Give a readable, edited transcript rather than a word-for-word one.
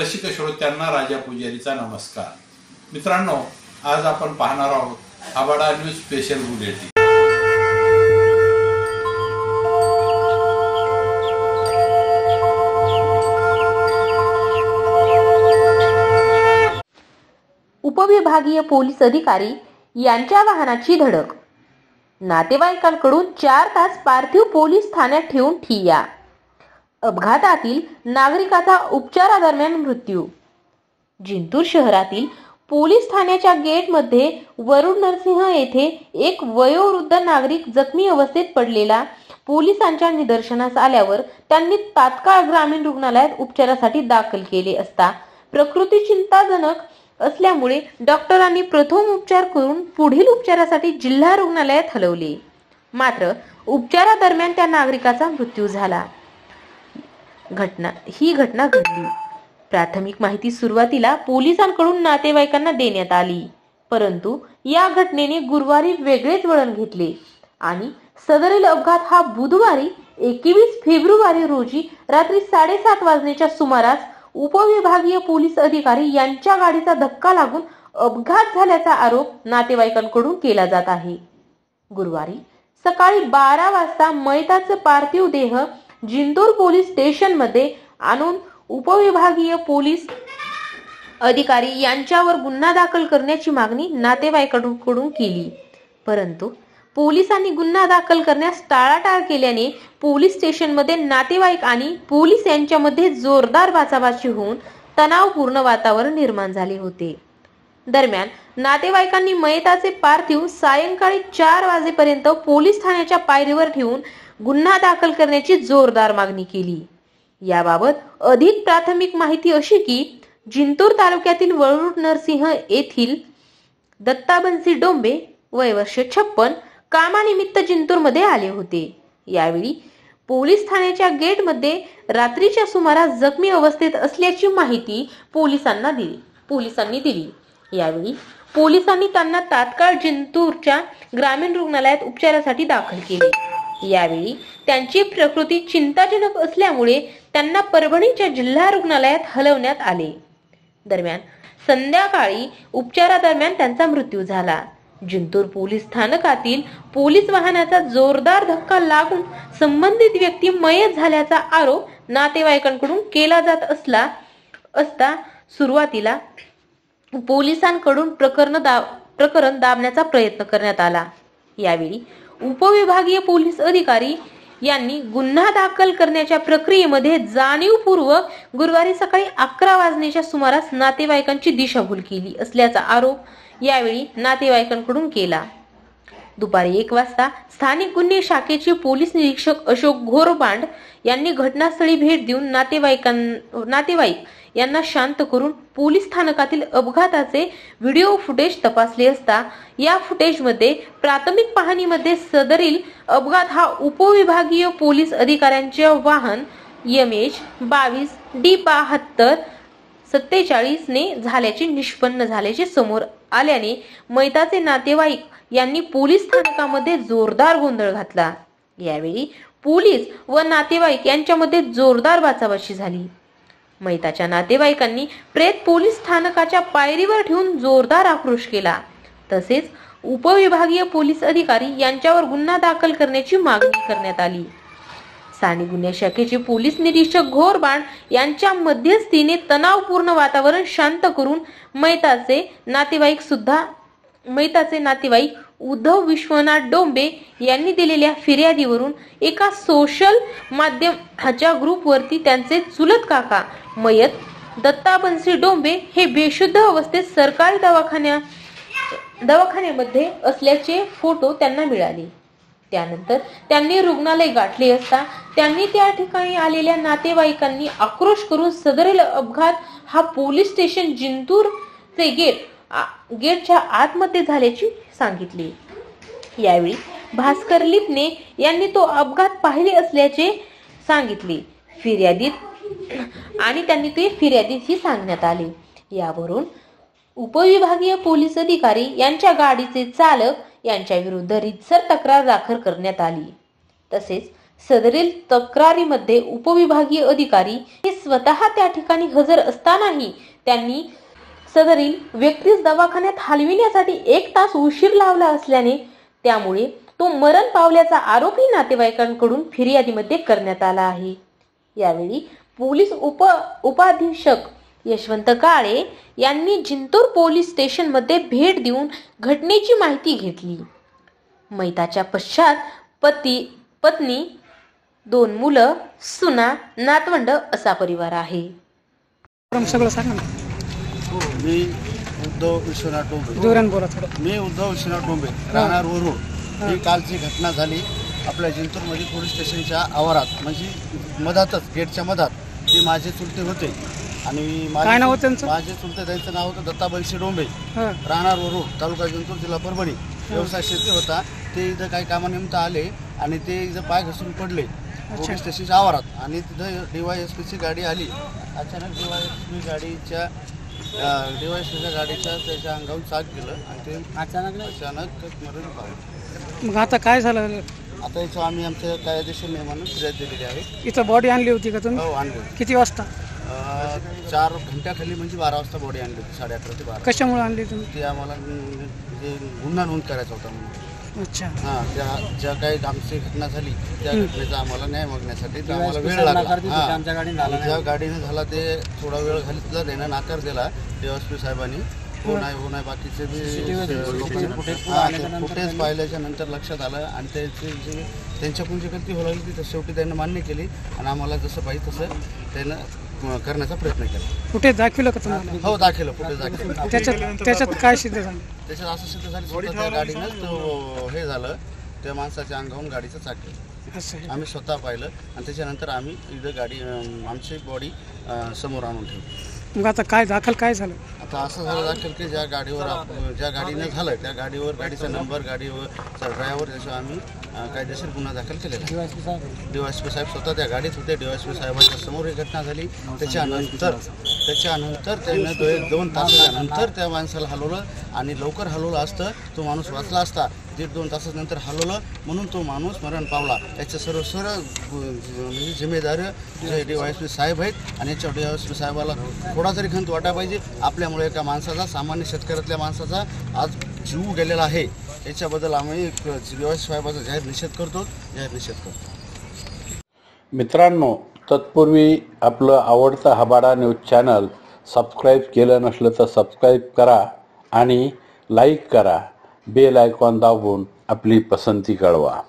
रसिक श्रोत्यांना राजा पुजारीचा नमस्कार. मित्रांनो, आज आपण पाहणार आहोत आबाडा न्यूज स्पेशल बुलेटिन. उपविभागीय पोलीस अधिकारी यांच्या वाहनाची धडक. नातेवाईकांकडून 4 तास पार्थिव पोलीस ठाण्यात ठेवून ठिय्या. अपघातातील नागरिकाचा उपचारादरम्यान मृत्यू. जिंतूर शहरातील पोलीस ठाण्याच्या गेटमध्ये वरुण नरसिंह येथे एक वयोवृद्ध नागरिक जखमी अवस्थेत पडलेला पोलिसांच्या निदर्शनास आल्यावर त्यांनी तात्काळ ग्रामीण रुग्णालयात उपचारासाठी दाखल केले असता प्रकृती चिंताजनक असल्यामुळे डॉक्टरांनी प्रथम उपचार करून पुढील उपचारासाठी जिल्हा रुग्णालयात हलवले. मात्र उपचारादरम्यान त्या नागरिकाचा मृत्यू झाला. ही घटना घडली. प्राथमिक माहिती सुरुवातीला पोलिसांकडून नातेवाईकांना देण्यात आली, परंतु या घटनेने गुरुवारी वेगळेच वळण घेतले आणि सदरील अपघात हा बुधवारी 21 फेब्रुवारी रोजी रात्री 7:30 वाजण्याच्या सुमारास उपविभागीय पोलीस अधिकारी यांच्या गाडीचा धक्का लागून अपघात झाल्याचा आरोप नातेवाईकांकडून केला जात आहे. गुरुवारी सकाळी 12 वाजता मयताचे पार्थिव देह जिंतूर पोलीस स्टेशन मध्ये आणून उपविभागीय पोलीस अधिकारी यांच्यावर गुन्हा दाखल करण्याची मागणी नातेवाईकांकडून केली, परंतु पोलिसांनी गुन्हा दाखल करण्यास टाळाटाळ केल्याने पोलीस स्टेशनमध्ये नातेवाईक आणि पोलीस यांच्यामध्ये जोरदार बाचाबाची होऊन तणावपूर्ण वातावरण निर्माण झाले होते. दरम्यान नातेवाईकांनी मयताचे पार्थिव सायंकाळी 4 वाजेपर्यंत पोलीस ठाण्याच्या पायरीवर ठेवून गुन्हा दाखल करण्याची जोरदार मागणी केली. याबाबत अधिक प्राथमिक माहिती अशी की जिंतूर तालुक्यातील वरुण नरसिंह येथील दत्ताबंसी डोंबे वय वर्ष 56 कामानिमित्त जिंतूर मध्ये आले होते. यावेळी पोलीस ठाण्याच्या गेटमध्ये रात्रीच्या सुमारास जखमी अवस्थेत असल्याची माहिती पोलिसांनी दिली. यावेळी पोलिसांनी त्यांना तात्काळ जिंतूरच्या ग्रामीण रुग्णालयात उपचारासाठी दाखल केले. यावेळी त्यांची प्रकृती चिंताजनक असल्यामुळे त्यांना परभणीच्या जिल्हा रुग्णालयात हलवण्यात आले. दरम्यान संध्याकाळी उपचारादरम्यान त्यांचा मृत्यू झाला. जिंतूर पोलीस स्थानकातील पोलीस वाहनाचा जोरदार धक्का लागून संबंधित व्यक्ती मयत झाल्याचा आरोप नातेवाईकांकडून केला जात असता सुरुवातीला पोलिसांकडून प्रकरण दाबण्याचा प्रयत्न करण्यात आला. यावेळी उपविभागीय पोलीस अधिकारी यांनी गुन्हा दाखल करण्याच्या प्रक्रियेमध्ये जाणीवपूर्वक गुरुवारी सकाळी 11 वाजण्याच्या सुमारास नातेवाईकांची दिशाभूल केली असल्याचा आरोप यावेळी नातेवाईकांकडून केला. दुपारी 1 वाजता स्थानिक गुन्हे शाखेचे पोलीस निरीक्षक अशोक घोरबांड यांनी घटनास्थळी भेट देऊन नातेवाईक यांना शांत करून पोलीस स्थानकातील अपघाताचे व्हिडिओ फुटेज तपासले असता या फुटेजमध्ये प्राथमिक पाहणीमध्ये सदरील अपघात हा उपविभागीय पोलीस अधिकाऱ्यांचे वाहन MH-22D-72-47 ने झाल्याचे निष्पन्न झाल्याचे समोर आल्याने मयताचे नातेवाईक यांनी पोलीस स्थानकामध्ये जोरदार गोंधळ घातला. यावेळी पोलीस व नातेवाईक यांच्यामध्ये जोरदार बाचाबाची झाली. मयताच्या नातेवाईकांनी प्रेत पोलीस स्थानकाच्या पायरीवर ठेवून जोरदार आक्रोश केला. तसेच उपविभागीय पोलीस अधिकारी यांच्यावर गुन्हा दाखल करण्याची मागणी करण्यात आली. स्थानिक गुन्हे शाखेचे पोलीस निरीक्षक घोरबांड यांच्या मध्यस्थीने तणावपूर्ण वातावरण शांत करून मयताचे नातेवाईक उद्धव विश्वनाथ डोंबे यांनी दिलेल्या फिर्यादीवरून एका सोशल माध्यमाच्या ग्रुपवरती त्यांचे चुलत काका मयत दत्ताबंसी डोंबे हे बेशुद्ध अवस्थेत सरकारी दवाखान्यामध्ये असल्याचे फोटो त्यांना मिळाले. त्यानंतर त्यांनी रुग्णालय गाठले असता त्यांनी त्या ठिकाणी आलेल्या नातेवाईकांनी आक्रोश करून सदरील अपघात हा पोलीस स्टेशन जिंतूरचे गेटच्या आतमध्ये झाल्याचे सांगितले. यावेळी भास्कर लिपणे यांनी तो अपघात पाहिले असल्याचे सांगितले आणि त्यांनी ते फिर्यादीत ही सांगण्यात आले. यावरून उपविभागीय पोलीस अधिकारी यांच्या गाडीचे चालक यांच्या विरुद्ध रीतसर तक्रार दाखल करण्यात आली. तसेच सदरील तक्रारीमध्ये उपविभागीय अधिकारी हे स्वतः त्या ठिकाणी हजर असतानाही त्यांनी सदरील व्यक्तीस दवाखान्यात हलविण्यासाठी 1 तास उशीर लावला असल्याने त्यामुळे तो मरण पावल्याचा आरोपही नातेवाईकांकडून फिर्यादीमध्ये करण्यात आला आहे। यावेळी पोलीस उपाधीक्षक यशवंत काळे यांनी जिंतूर पोलीस स्टेशनमध्ये भेट देऊन घटनेची माहिती घेतली। मैताच्या पश्चात पत्नी 2 मुलं, सुना, नातवंड असा परिवार आहे। सगळं सांगा ना। मी उद्धव विश्वनाथ डोंबे जोरान बोला थोडं। मी उद्धव विश्वनाथ डोंबे राहणार वरून। ही कालची घटना झाली आपल्या जिंतूरमध्ये पोलीस स्टेशनच्या आवारात, म्हणजे मधातच गेटच्या मधात। ते माझे चुलते होते आणि काय नाव होतं त्यांचं? माझे चुलते त्यांचं नाव होतं दत्ता बनशी डोंबे, राहणार वरून, तालुका जिंतूर, जिल्हा परभणी। व्यवसाय शेती होता। ते इथं काही कामानिमित्त आले आणि ते इथं पाय घसरून पडले पोलीस स्टेशनच्या आवारात आणि तिथं DYSPची गाडी आली। अचानक DYSP गाडीच्या त्याच्या अंगावर चाक गेलं आणि ते अचानक मरण पावलं। मग आता काय झालं? आता याचं आम्ही आमच्या कायदेशीर नियमानं फिर्याद दिलेली आहे। इथं बॉडी आणली होती का तुम्ही? हो, आणली। किती वाजता? 4 घंट्याखाली, म्हणजे 12 वाजता बॉडी आणली होती, 11:30 ते 12। कशामुळे आणली तुम्ही? ते आम्हाला म्हणजे गुन्हा नोंद करायचा होता म्हणून। अच्छा। हां, ज्या काही आमची घटना झाली त्या घटनेचा आम्हाला न्याय मागण्यासाठी आम्हाला वेळ लागला। ज्या गाडीने झाला ते थोडा वेळ घालीतला, त्यानं नाकार दिला DYSP साहेबांनी। हो नाही बाकीचे फुटेज पाहिल्याच्या नंतर लक्षात आलं आणि त्यांच्याकडून जी गलती होऊ लागली ती शेवटी त्यांनी मान्य केली आणि आम्हाला जसं पाहिजे तसं त्यानं करण्याचा प्रयत्न केला। कुठे दाखवलं का तुम्हाला? हो, दाखवलं, फुटेज दाखवलं। त्याच्यात काय सिद्ध झालं? त्याच्यात असं सिद्ध झालं स्वतः त्या गाडीनं तो हे झालं, त्या माणसाच्या अंगावरून गाडीचं चाक गेलं। असं आम्ही स्वतः पाहिलं आणि त्याच्यानंतर आम्ही इथं गाडी आमची बॉडी समोर आणून ठेवली। मग आता काय दाखल काय झालं? आता असं झालं दाखल की ज्या गाडीनं झालं त्या गाडीवर, गाडीचा नंबर, गाडीवरचा ड्रायव्हर, त्याच्यावर आम्ही कायदेशीर गुन्हा दाखल केलेला आहे। DYSP साहेब स्वतः त्या गाडीत होते। DYSP साहेबांच्या समोर ही घटना झाली। त्याच्यानंतर त्यानं 2 तासानंतर त्या माणसाला हलवलं आणि लवकर हलवलं असतं तो माणूस वाचला असता। 1.5-2 तासानंतर हलवलं म्हणून तो माणूस मरण पावला। याच्या सर्व म्हणजे जिम्मेदार जे DYSP साहेब आहेत आणि याच्या DYSP साहेबाला थोडा तरी खंत वाटायला पाहिजे। आपल्यामुळे एका माणसाचा, सामान्य शेतकऱ्यातल्या माणसाचा आज जीव गेलेला आहे। याच्याबद्दल आम्ही DYSP साहेबाचा जाहीर निषेध करतो। मित्रांनो, तत्पूर्वी आपलं आवडतं हबाडा न्यूज चॅनल सबस्क्राईब केलं नसलं तर सबस्क्राईब करा आणि लाईक करा। बेल आयकॉन दाबून आपली पसंती कळवा।